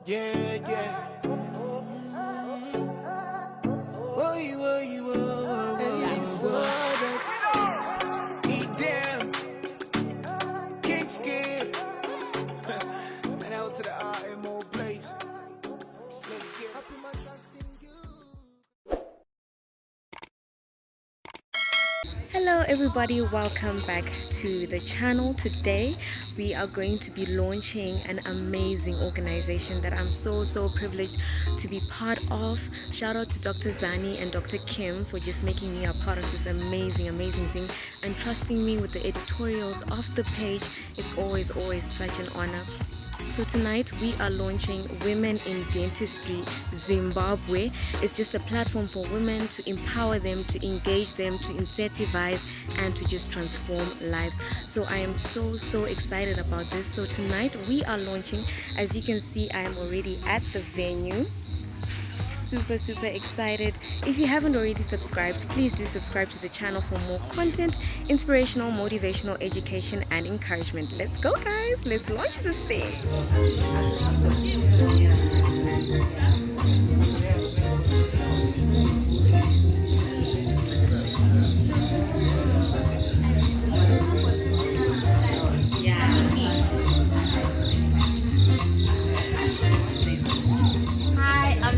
Yeah, yeah. Damn. Kingskid. Man, out to the RMO place. Let's get up in my trust in you. Hello everybody, welcome back to the channel. Today we are going to be launching an amazing organization that I'm so privileged to be part of. Shout out to Dr. Zani and Dr. Kim for just making me a part of this amazing thing and trusting me with the editorials of the page. It's always such an honor. So tonight we are launching Women in Dentistry Zimbabwe. It's just a platform for women to empower them, to engage them, to incentivize, and to just transform lives. So I am so excited about this. So tonight we are launching. As you can see, I am already at the venue. Super excited. If you haven't already subscribed, please do subscribe to the channel for more content, inspirational, motivational, education, and encouragement. Let's go, guys. Let's launch this thing.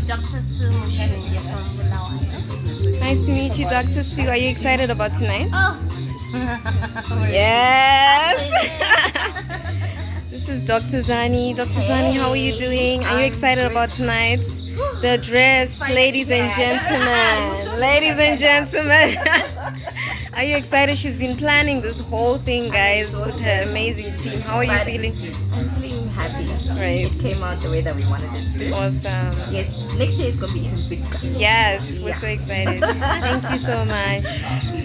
Dr. Sue from Bulawayo. Nice to meet you, Dr. Sue. Are you excited about tonight? Oh! Yes! This is Dr. Zani. Dr. Zani, how are you doing? Are you excited about tonight? The dress, ladies and gentlemen. Ladies and gentlemen. Are you excited? She's been planning this whole thing, guys, with her amazing team. How are you feeling? I'm feeling happy. Right. It came out the way that we wanted it to. Awesome. Yes, next year is going to be even bigger. Yes, we're so excited. Thank you so much.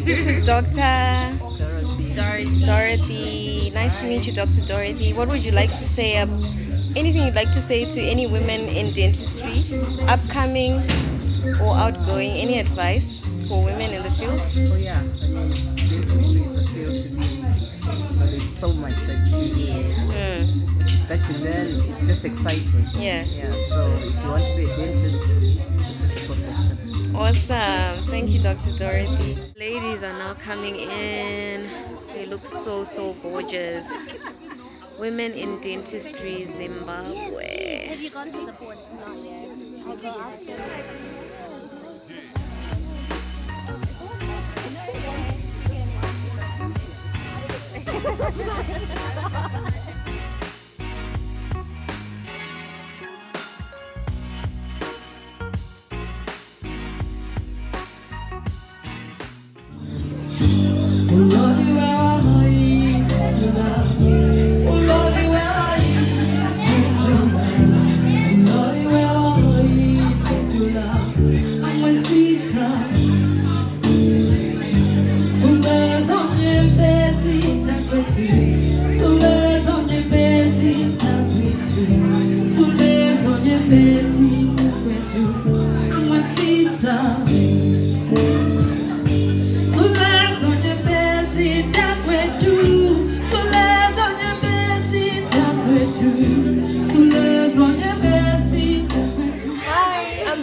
This is Dr. Dorothy. Nice to meet you, Dr. Dorothy. What would you like to say? Anything you'd like to say to any women in dentistry, upcoming or outgoing? Any advice for women in the field? Oh yeah, dentistry is a field to be. So there's so much that you learn. It's just exciting. Yeah. So if you want to be a dentist, this is the profession. Awesome. Thank you, Dr. Dorothy. Ladies are now coming in. They look so gorgeous. Women in Dentistry Zimbabwe. Have you gone to the board? Not yet. I'll go after.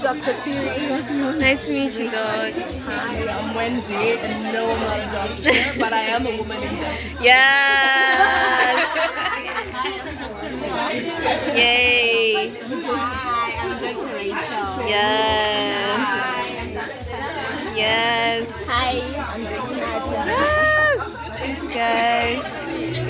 Dr. Piri. Nice to meet you, dog. Hi, I'm Wendy, and no, I'm not a doctor, but I am a woman in dentistry. Yes! Yay! Hi, I'm Dr. Rachel. Yes! Yes! Hi, I'm Dr. Nadia. Yes! Thank you, guys.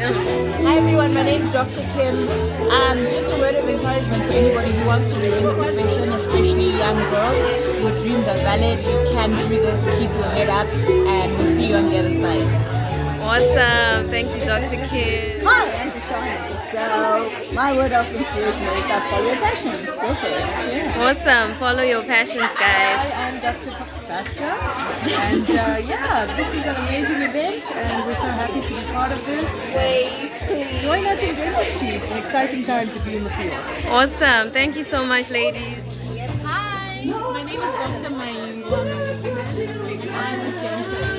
Hi everyone, my name is Dr. Kim. Just a word of encouragement for anybody who wants to join the profession, especially young girls. Your dreams are valid, you can do this, keep your head up, and we'll see you on the other side. Awesome. Thank you, Dr. Kim. Hi, I'm Deshawn. So my word of inspiration is that follow your passions. Go for it. Yeah. Awesome. Follow your passions, guys. Hi, I'm Dr. Baska, and this is an amazing event, and we're so happy to be part of this. Join us in dentistry. It's an exciting time to be in the field. Awesome. Thank you so much, ladies. Hi, my name is Dr. Mayingwa. I'm a dentist.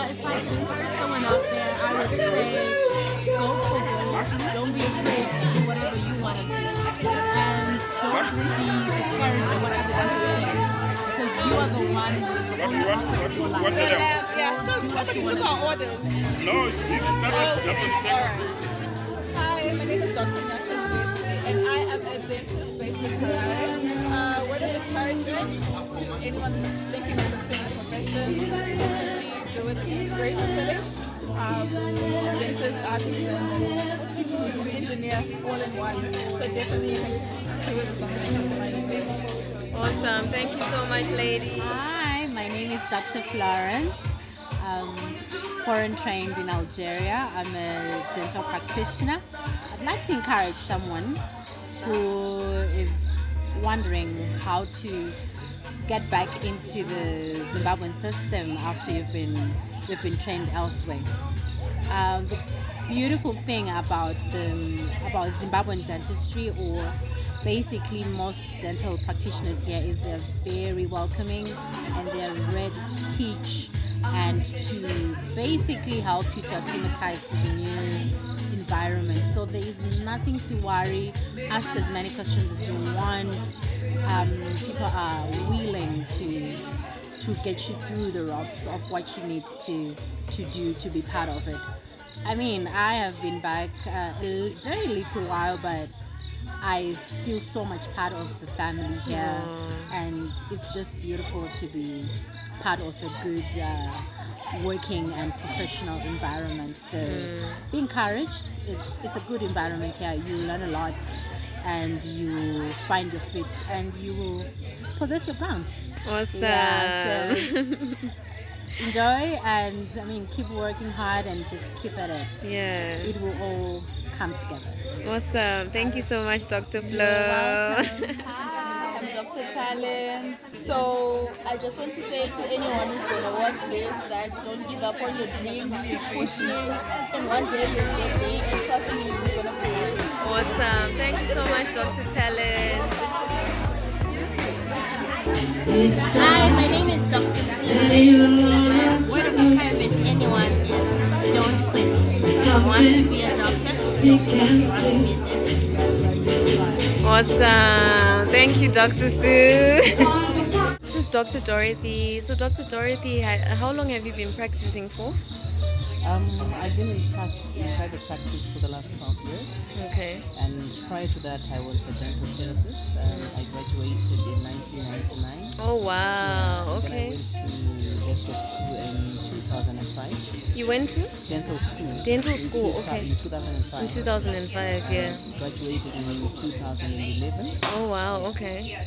If I can encourage someone out there, I would say go for goals. Don't be afraid to do whatever you want to do. And Yeah, so nobody took our orders. No, it's not Hi, my name is Dr. Nasha and I am a dentist based in Harare. Word of encouragement to anyone thinking of pursuing the profession, definitely do it. It's very fulfilling. Dentist, artist, and engineer all in one. So definitely you can do it as long as you have the right skills. Awesome. Thank you so much, ladies. Hi, my name is Dr. Florence. Foreign trained in Algeria. I'm a dental practitioner. I'd like to encourage someone who is wondering how to get back into the Zimbabwean system after you've been trained elsewhere. The beautiful thing about Zimbabwean dentistry, or basically most dental practitioners here, is they're very welcoming and they're ready to teach and to basically help you to acclimatize to the new environment. So there is nothing to worry. Ask as many questions as you want. People are willing to get you through the ropes of what you need to do to be part of it. I mean, I have been back a very little while, but I feel so much part of the family here, and it's just beautiful to be part of a good working and professional environment. So be encouraged. It's a good environment here. You learn a lot and you find your fit and you will possess your ground. Awesome. Yeah, so enjoy, and I mean, keep working hard and just keep at it. Yeah. It will all come together. Awesome. Thank you so much, Dr. Flo. Hi, I'm Dr. Talent. So I just want to say to anyone who's going to watch this that don't give up on your dreams, keep pushing, and one day you'll get there, and trust me, it's going to pay. Awesome. Thank you so much, Dr. Talent. Hi, my name is Dr. Sue. Word of encouragement to anyone is don't quit. If you want to be a doctor, don't quit. If you want to be a dentist. Awesome. Thank you, Dr. Sue. This is Dr. Dorothy. So, Dr. Dorothy, how long have you been practicing for? I've been in private practice for the last 12 years. Okay. And prior to that, I was a dental therapist. I graduated in 1999. Oh, wow. Then I Okay. went to dental school in 2005. You went to Dental school. dental school? Okay. In 2005. In 2005, yeah. Graduated in 2011. Oh, wow. Okay.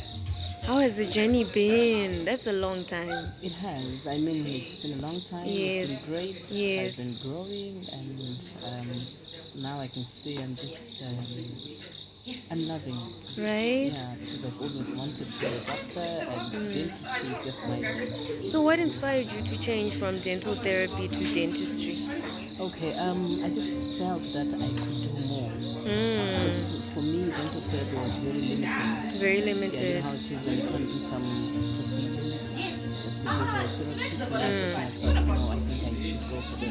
How has the journey been? That's a long time. It has. I mean, it's been a long time. Yes. It's been great. Yes. I've been growing, and now I can say I'm just I'm loving it. Right? Yeah, because I've always wanted to be a doctor, and dentistry is just my dream. So, what inspired you to change from dental therapy to dentistry? Okay, I just felt that I could do more. Because for me, dental therapy was very limiting. Very Yeah, you limited. know how it is when you can't do some procedures just because I couldn't put myself. No, I think I should go for the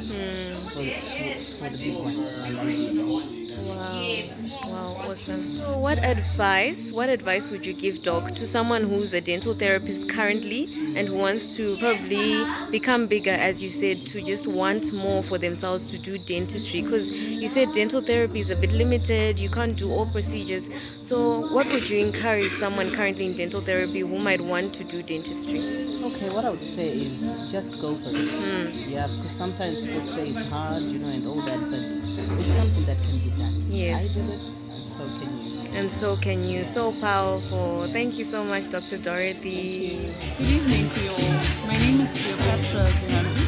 big ones. And I did that. Wow, awesome. So what advice would you give, Doc, to someone who's a dental therapist currently and who wants to probably become bigger, as you said, to just want more for themselves to do dentistry? Because you said dental therapy is a bit limited, you can't do all procedures. So what would you encourage someone currently in dental therapy who might want to do dentistry? Okay, what I would say is just go for it. Yeah, because sometimes people say it's hard, and all that, but it's something that can be done. Yes. I did it, and so can you. And so can you. So powerful. Thank you so much, Dr. Dorothy. Good evening to you all. My name is Cleopatra Zihanzu.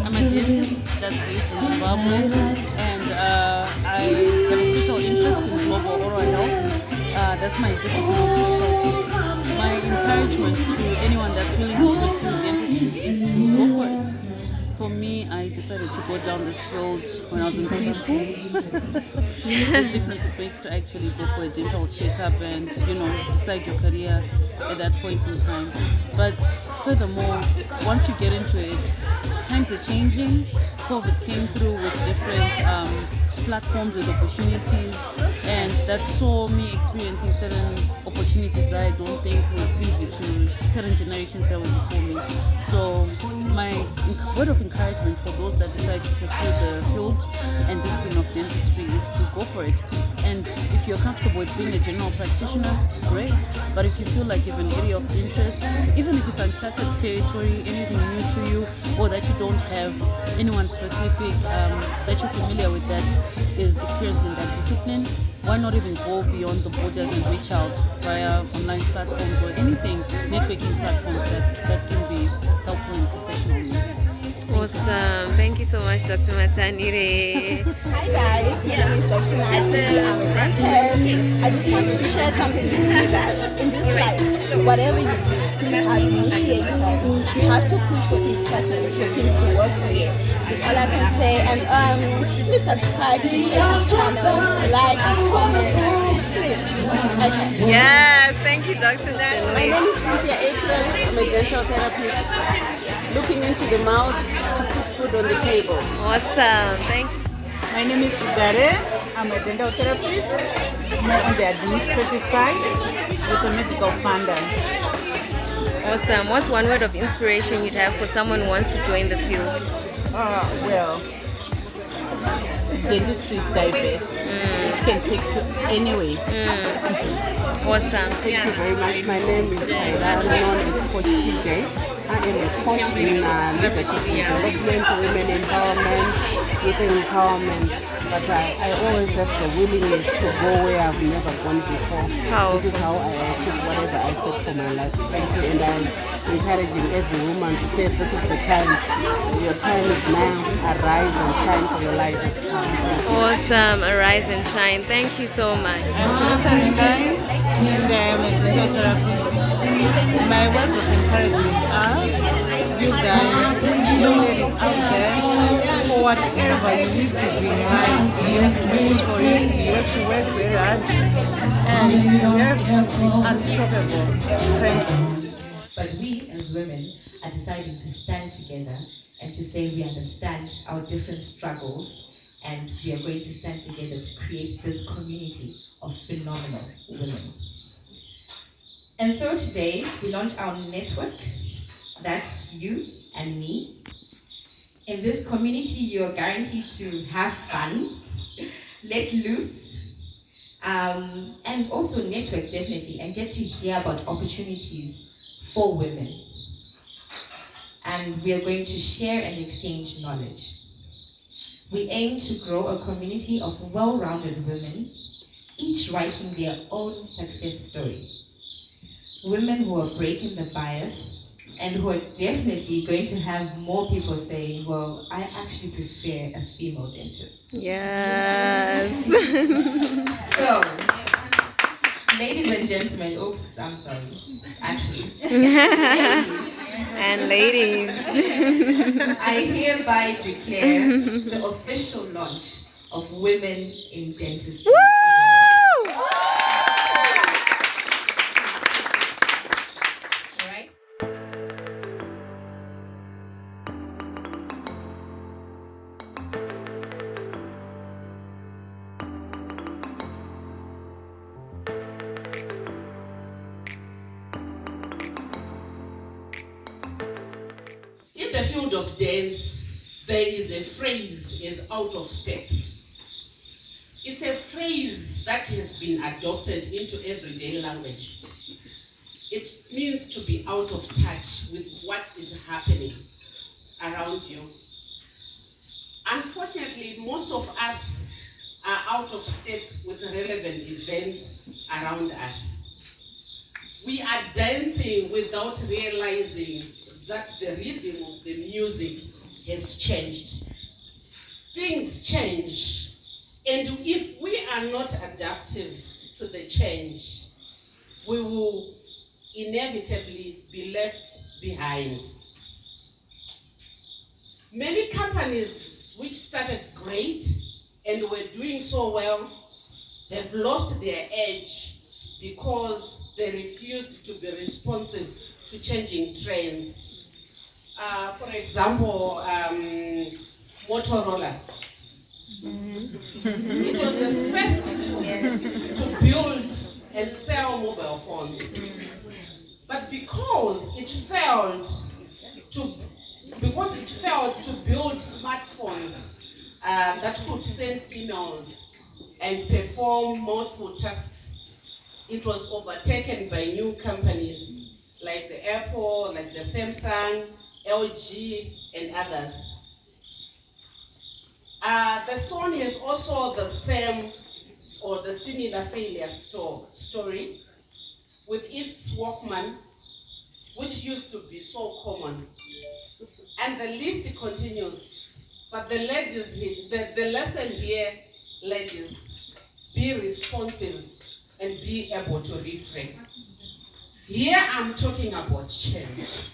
I'm a dentist that's based in Zimbabwe, and I have a special interest in global oral health. That's my discipline of specialty. My encouragement to anyone that's willing to pursue dentistry is to go for it. For me, I decided to go down this field when I was in preschool. The difference it makes to actually go for a dental checkup and, decide your career at that point in time. But furthermore, once you get into it, times are changing. COVID came through with different platforms and opportunities, and that saw me experiencing certain opportunities that I don't think were privy to certain generations that were before me. So my word of encouragement for those that decide to pursue the field and discipline of dentistry is to go for it. And if you're comfortable with being a general practitioner, great. But if you feel like you have an area of interest, even if it's uncharted territory, anything new to you, or that you don't have anyone specific that you're familiar with that is experienced in that discipline, why not even go beyond the borders and reach out via online platforms or anything, networking platforms that can be helpful in professional needs. Awesome. Thank you so much, Dr. Matsanire. Hi guys, my name is Dr. Natalie. I'm a dentist. I just want to share something with you guys. In this life, whatever you do, please have initiative. You have to push for things personally, for things to work for you. That's all I can say. And please subscribe to this channel, like, comment, please. Okay. Yes, thank you, Dr. My Natalie. name is Cynthia Aikman. I'm a dental therapist looking into the mouth to put food on the table. Awesome. Thank you. My name is Fugare. I'm a dental therapist, more on the administrative side with a medical funder. Awesome. What's one word of inspiration you'd have for someone who wants to join the field? Well, dentistry is diverse. It can take you anyway. Awesome. Thank you very much. My name is Aida, known as Coach PJ. I am a coach in leadership development, women empowerment, youth empowerment. But I always have the willingness to go where I've never gone before. This is how I achieve whatever I set for my life. Thank you. And I'm encouraging every woman to say this is the time. Your time is now. Arise and shine for your light has come. Awesome. Arise and shine. Thank you so much. I'm Teresa Ringai, and I am a dental therapist. My words of encouragement are, you guys, you ladies out there, for whatever you wish to be in life, you have to push for it, you have to work very hard, and you have to be unstoppable. Thank you. But we as women are deciding to stand together and to say we understand our different struggles, and we are going to stand together to create this community of phenomenal women. And so today we launch our network. That's you and me. In this community, you are guaranteed to have fun, let loose, and also network definitely, and get to hear about opportunities for women. And we are going to share and exchange knowledge. We aim to grow a community of well-rounded women, each writing their own success story. Women who are breaking the bias and who are definitely going to have more people saying, well, I actually prefer a female dentist. Yes. So, ladies and gentlemen, oops, I'm sorry, actually. And ladies. I hereby declare the official launch of Women in Dentistry. Woo! Right? In the field of dance, there is a phrase is out of step. It's a phrase that has been adopted into everyday language. It means to be out of touch with what is happening around you. Unfortunately, most of us are out of step with relevant events around us. We are dancing without realizing that the rhythm of the music has changed. Things change, and if we are not adaptive to the change, we will inevitably be left behind. Many companies which started great and were doing so well have lost their edge because they refused to be responsive to changing trends. For example, Motorola. It was the first to build and sell mobile phones. But because it failed to build smartphones that could send emails and perform multiple tasks, it was overtaken by new companies like the Apple, like the Samsung, LG, and others. The Sony is also the same or the similar failure story with its Walkman, which used to be so common. And the list continues. But the lesson here, ladies, be responsive and be able to refrain. Here I'm talking about change.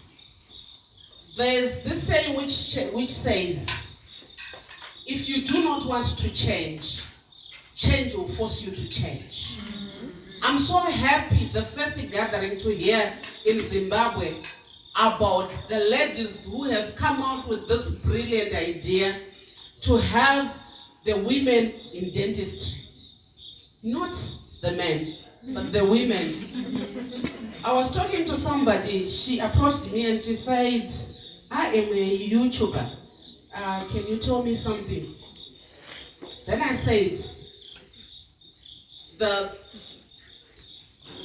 There's this saying which says, if you do not want to change, change will force you to change. I'm so happy the first gathering to hear in Zimbabwe about the ladies who have come out with this brilliant idea to have the women in dentistry. Not the men, but the women. I was talking to somebody, she approached me and she said, I am a YouTuber. Can you tell me something? Then I said,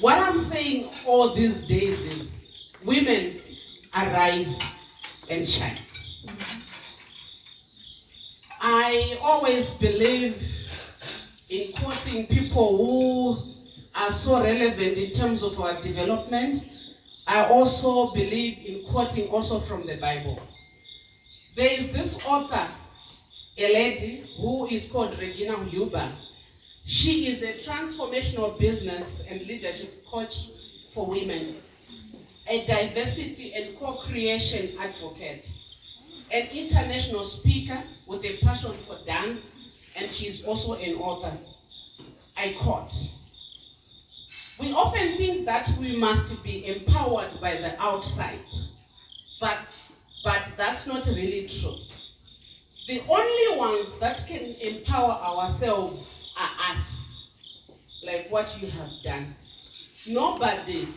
what I'm saying all these days is, women arise and shine. I always believe in quoting people who are so relevant in terms of our development. I also believe in quoting also from the Bible. There is this author, a lady who is called Regina Huber. She is a transformational business and leadership coach for women, a diversity and co-creation advocate, an international speaker with a passion for dance, and she is also an author. I quote, we often think that we must be empowered by the outside, but that's not really true. The only ones that can empower ourselves are us, like what you have done. Nobody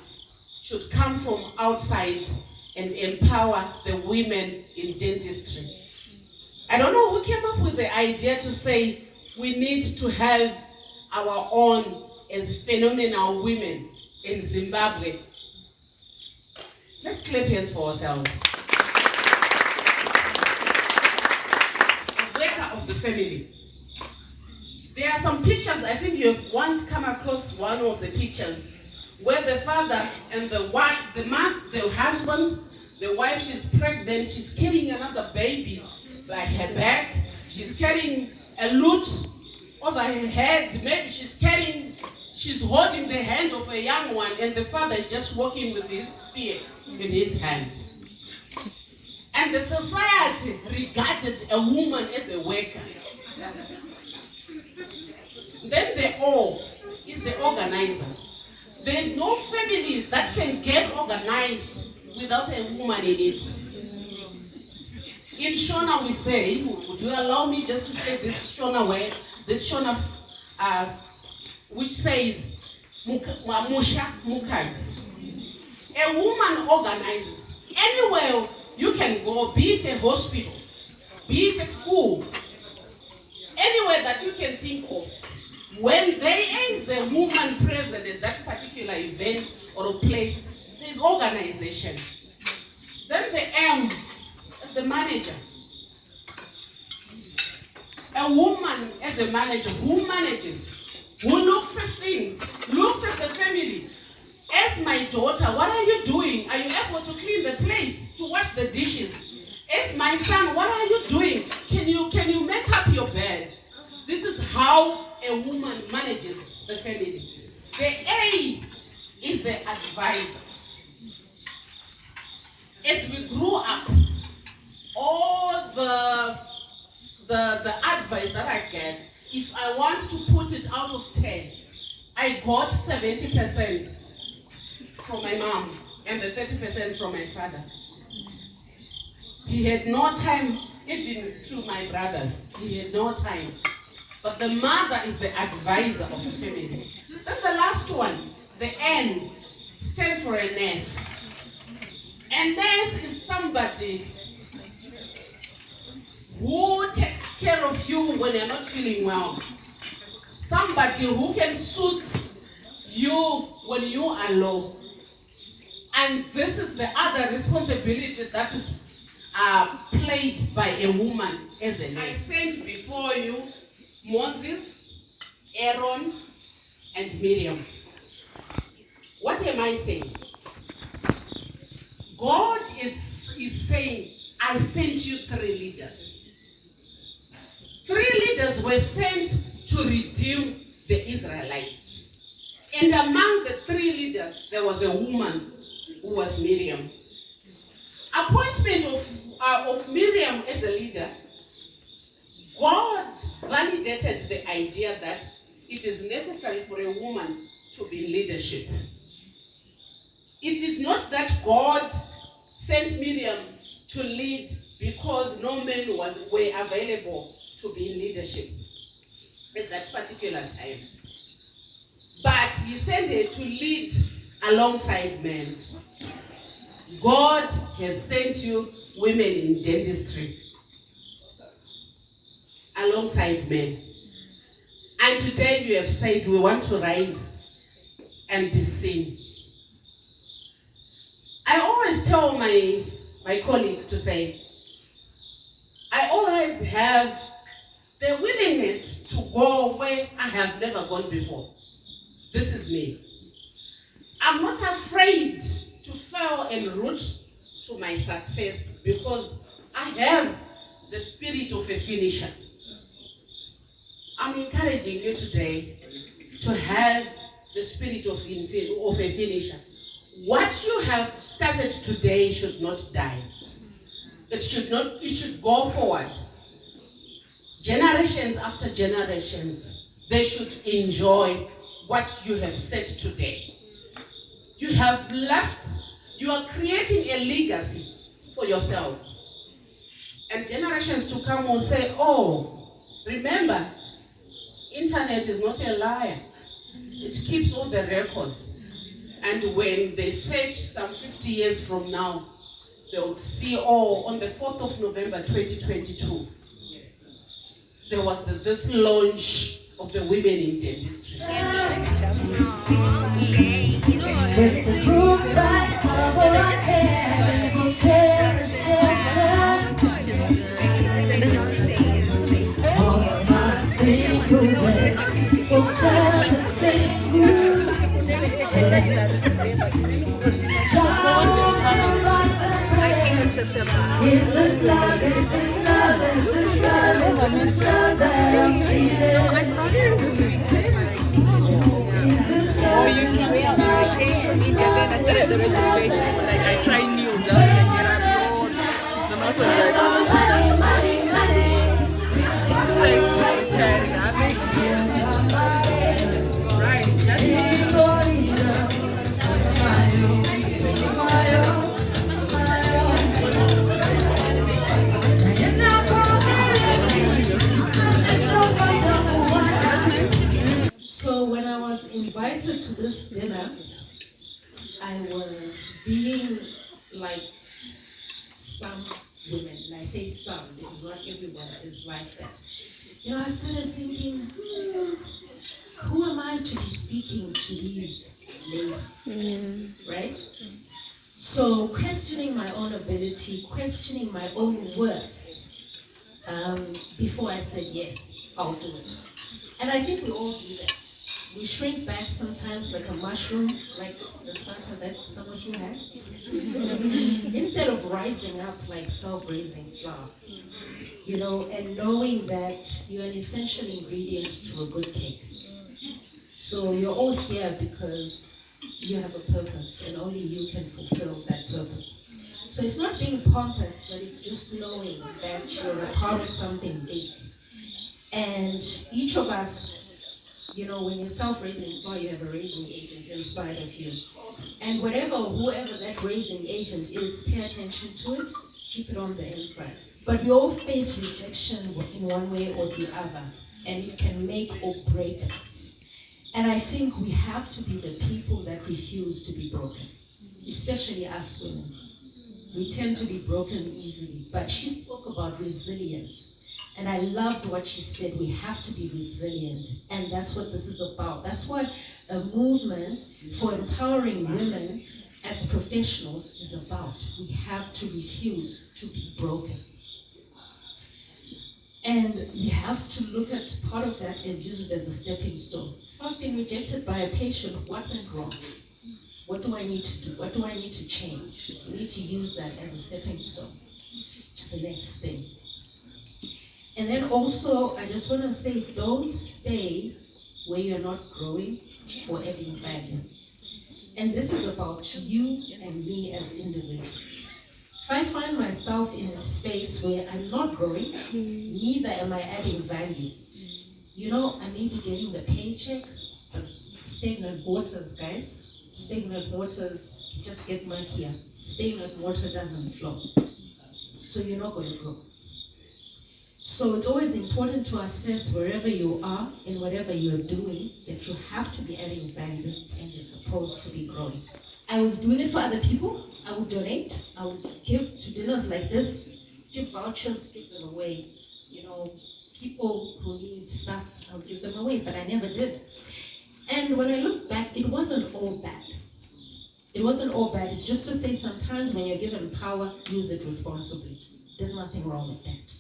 should come from outside and empower the women in dentistry. I don't know who came up with the idea to say we need to have our own as phenomenal women in Zimbabwe. Let's clap hands for ourselves. Of the family. There are some pictures, I think you have once come across one of the pictures where the father and the wife, the husband, the wife, she's pregnant, she's carrying another baby by her back, she's carrying a lute over her head, maybe she's holding the hand of a young one, and the father is just walking with his spear in his hand. And the society regarded a woman as a worker. Then the O is the organizer. There is no family that can get organized without a woman in it. In Shona we say, would you allow me just to say this Shona word, this Shona which says, Musha Mukazi. A woman organizes. Anywhere you can go, be it a hospital, be it a school, anywhere that you can think of. When there is a woman present at that particular event or a place, there is organization. Then the M is the manager. A woman as a manager who manages, who looks at things, looks at the family. As my daughter, what are you doing? Are you able to clean the plates, to wash the dishes? As my son, what are you doing? Can you make up your bed? This is how a woman manages the family. The A is the advisor. As we grew up, all the advice that I get, if I want to put it out of 10, I got 70% from my mom and the 30% from my father. He had no time, even to my brothers, he had no time. But the mother is the advisor of the family. Then the last one the N stands for a nurse. A nurse is somebody who takes care of you when you're not feeling well. Somebody who can soothe you when you are low. And this is the other responsibility that is played by a woman as a nurse. I sent before you Moses, Aaron, and Miriam. What am I saying? God is saying, I sent you 3 leaders. 3 leaders were sent to redeem the Israelites. And among the 3 leaders, there was a woman who was Miriam. Appointment of Miriam as a leader, God validated the idea that it is necessary for a woman to be in leadership. It is not that God sent Miriam to lead because no men were available to be in leadership at that particular time. But he sent her to lead alongside men. God has sent you women in dentistry alongside men. And today you have said we want to rise and be seen. I always tell my colleagues to say, I always have the willingness to go where I have never gone before. This is me. I'm not afraid to fail en route to my success because I have the spirit of a finisher. I'm encouraging you today to have the spirit of a finisher. What you have started today should not die. It should go forward. Generations after generations, they should enjoy what you have set today. You have left, you are creating a legacy for yourselves. And generations to come will say, oh, remember, internet is not a liar. It keeps all the records. And when they search some 50 years from now, they would see, oh, on the 4th of November 2022, there was this launch of the women in dentistry. With the group right over our head, we'll share a shelter. All of our single men will share the same room. Is this love, is this love, is this love, is this love that I'm feeling? I started this weekend. Oh, you can be on the then I started the registration, but like I tried new job and get on board. The mouse was like, money, money, money. It's like chatting, I think. Right, that's So when I was invited to this dinner, I was being like some women, and I say some because not everyone is like that. You know, I started thinking, who am I to be speaking to these ladies, right? So questioning my own ability, questioning my own worth, before I said yes, I'll do it. And I think we all do that. We shrink back sometimes like a mushroom, like the starter that some of you had. Instead of rising up like self-raising flour, you know, and knowing that you're an essential ingredient to a good cake. So you're all here because you have a purpose and only you can fulfill that purpose. So it's not being pompous, but it's just knowing that you're a part of something big. And each of us, you know, when you're self-raising flour, you have a raising agent inside of you. And whoever that raising agent is, pay attention to it, keep it on the inside. But we all face rejection in one way or the other, and it can make or break us. And I think we have to be the people that refuse to be broken, especially us women. We tend to be broken easily, but she spoke about resilience. And I loved what she said, we have to be resilient. And that's what this is about. That's what a movement for empowering women as professionals is about. We have to refuse to be broken. And we have to look at part of that and use it as a stepping stone. If I've been rejected by a patient, what went wrong? What do I need to do? What do I need to change? We need to use that as a stepping stone to the next thing. And then also, I just want to say, don't stay where you're not growing or adding value. And this is about you and me as individuals. If I find myself in a space where I'm not growing, neither am I adding value. You know, I may be getting the paycheck, but stagnant waters, guys. Stagnant waters just get murkier. Stagnant water doesn't flow. So you're not going to grow. So it's always important to assess wherever you are and whatever you're doing that you have to be adding value and you're supposed to be growing. I was doing it for other people. I would donate. I would give to dinners like this, give vouchers, give them away. You know, people who need stuff, I would give them away, but I never did. And when I look back, it wasn't all bad. It wasn't all bad. It's just to say sometimes when you're given power, use it responsibly. There's nothing wrong with that.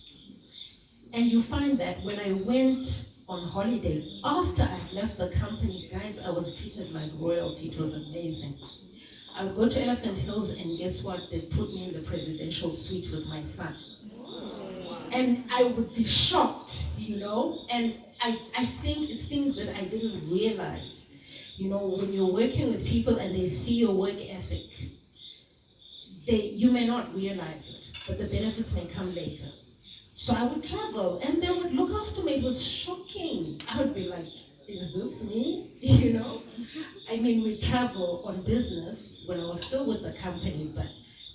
And you find that when I went on holiday, after I left the company, guys, I was treated like royalty. It was amazing. I would go to Elephant Hills and guess what? They put me in the presidential suite with my son. And I would be shocked, you know? And I think it's things that I didn't realize. You know, when you're working with people and they see your work ethic, you may not realize it, but the benefits may come later. So I would travel and they would look after me. It was shocking. I would be like, is this me? You know? I mean, we travel on business when I was still with the company, but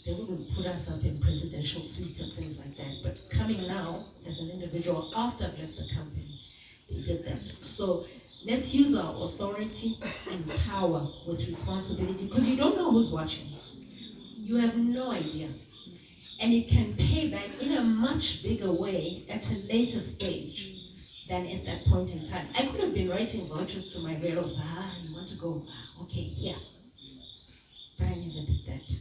they wouldn't put us up in presidential suites and things like that. But coming now as an individual after I've left the company, they did that. So let's use our authority and power with responsibility, because you don't know who's watching. You have no idea. And it can pay back in a much bigger way at a later stage than at that point in time. I could have been writing vouchers to my relatives. You want to go? Okay, here. But I never did that.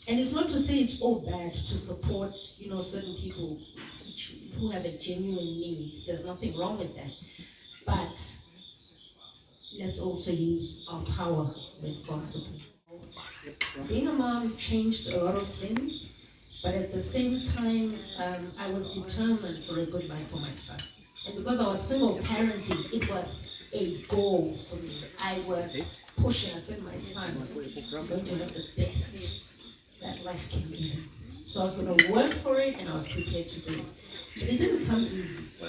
And it's not to say it's all bad to support, you know, certain people who have a genuine need. There's nothing wrong with that. But let's also use our power responsibly. Being a mom changed a lot of things. But at the same time, I was determined for a good life for my son. And because I was single parenting, it was a goal for me. I was pushing. I said, my son is going to have the best that life can give him. So I was going to work for it, and I was prepared to do it. But it didn't come easy.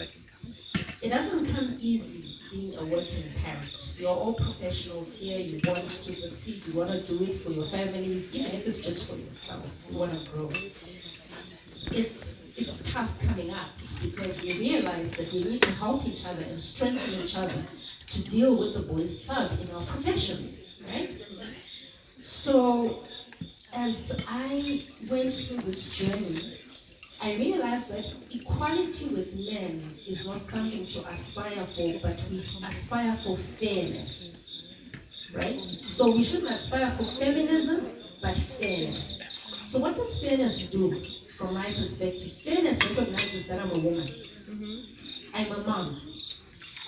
It doesn't come easy being a working parent. You're all professionals here. You want to succeed. You want to do it for your families, even if it's just for yourself. You want to grow. It's tough coming up. It's because we realize that we need to help each other and strengthen each other to deal with the boys' club in our professions, right? So as I went through this journey, I realized that equality with men is not something to aspire for, but we aspire for fairness, right? So we shouldn't aspire for feminism, but fairness. So what does fairness do from my perspective? Fairness recognizes that I'm a woman. I'm a mom.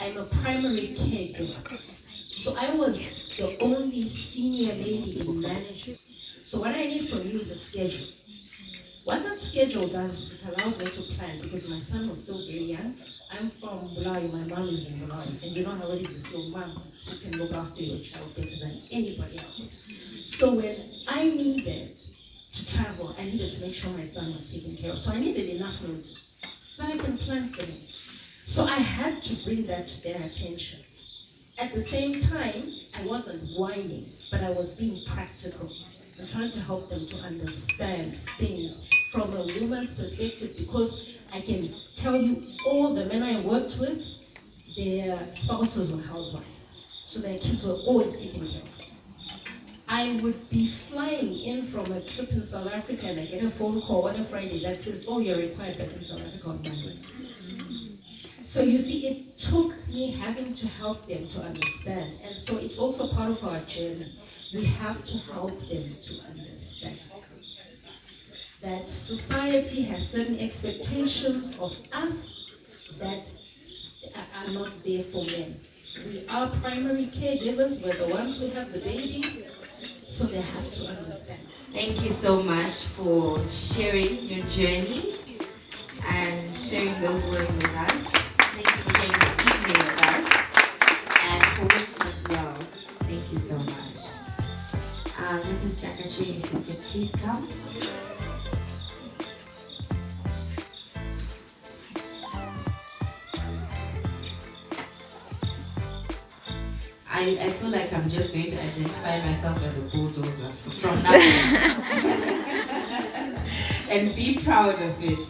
I'm a primary caregiver. So I was the only senior lady in management. So what I need from you is a schedule. What that schedule does is it allows me to plan, because my son was still very young. I'm from Bulawayo, my mom is in Bulawayo, and you know how it is, it's your mom who can look after your child better than anybody else. So when I needed to travel, I needed to make sure my son was taken care of. So I needed enough notice, so I can plan for him. So I had to bring that to their attention. At the same time, I wasn't whining, but I was being practical. I'm trying to help them to understand things from a woman's perspective, because I can tell you all the men I worked with, their spouses were housewives. so their kids were always taken care of. I would be flying in from a trip in South Africa and I get a phone call on a Friday that says, oh, you're required back in South Africa on Monday. So you see, it took me having to help them to understand. And so it's also part of our journey. We have to help them to understand that society has certain expectations of us that are not there for men. We are primary caregivers, we're the ones who have the babies, so they have to understand. Thank you so much for sharing your journey and sharing those words with us. Thank you for sharing the evening with us and for wishing us well. Thank you so much. Mrs. Jakachi, if you could please come. I feel like I'm just going to identify myself as a bulldozer from now on and be proud of it.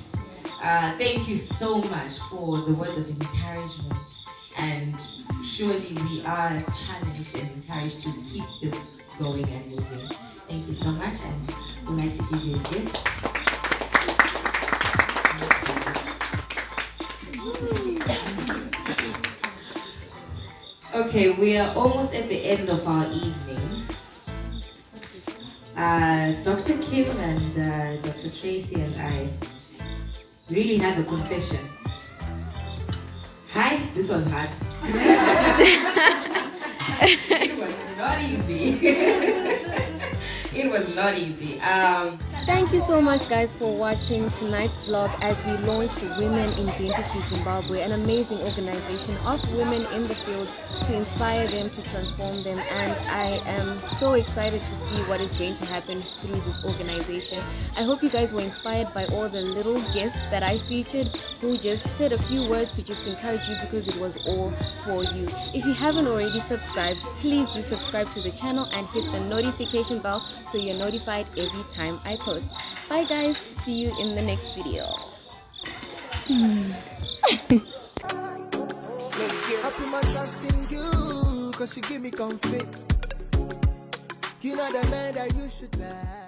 Thank you so much for the words of encouragement, and surely we are challenged and encouraged to keep this going and moving. Thank you so much, and we'd like to give you a gift. Okay, we are almost at the end of our evening. Dr. Kim and Dr. Tracy and I really have a confession. Hi, this was hard. It was not easy. It was not easy. Thank you so much, guys, for watching tonight's vlog as we launched Women in Dentistry Zimbabwe, an amazing organization of women in the field to inspire them, to transform them, and I am so excited to see what is going to happen through this organization. I hope you guys were inspired by all the little guests that I featured who just said a few words to just encourage you, because it was all for you. If you haven't already subscribed, please do subscribe to the channel and hit the notification bell so you're notified every time I post. Bye guys, see you in the next video. I put my trust in you, cause you give me comfort. You know the man that you should have.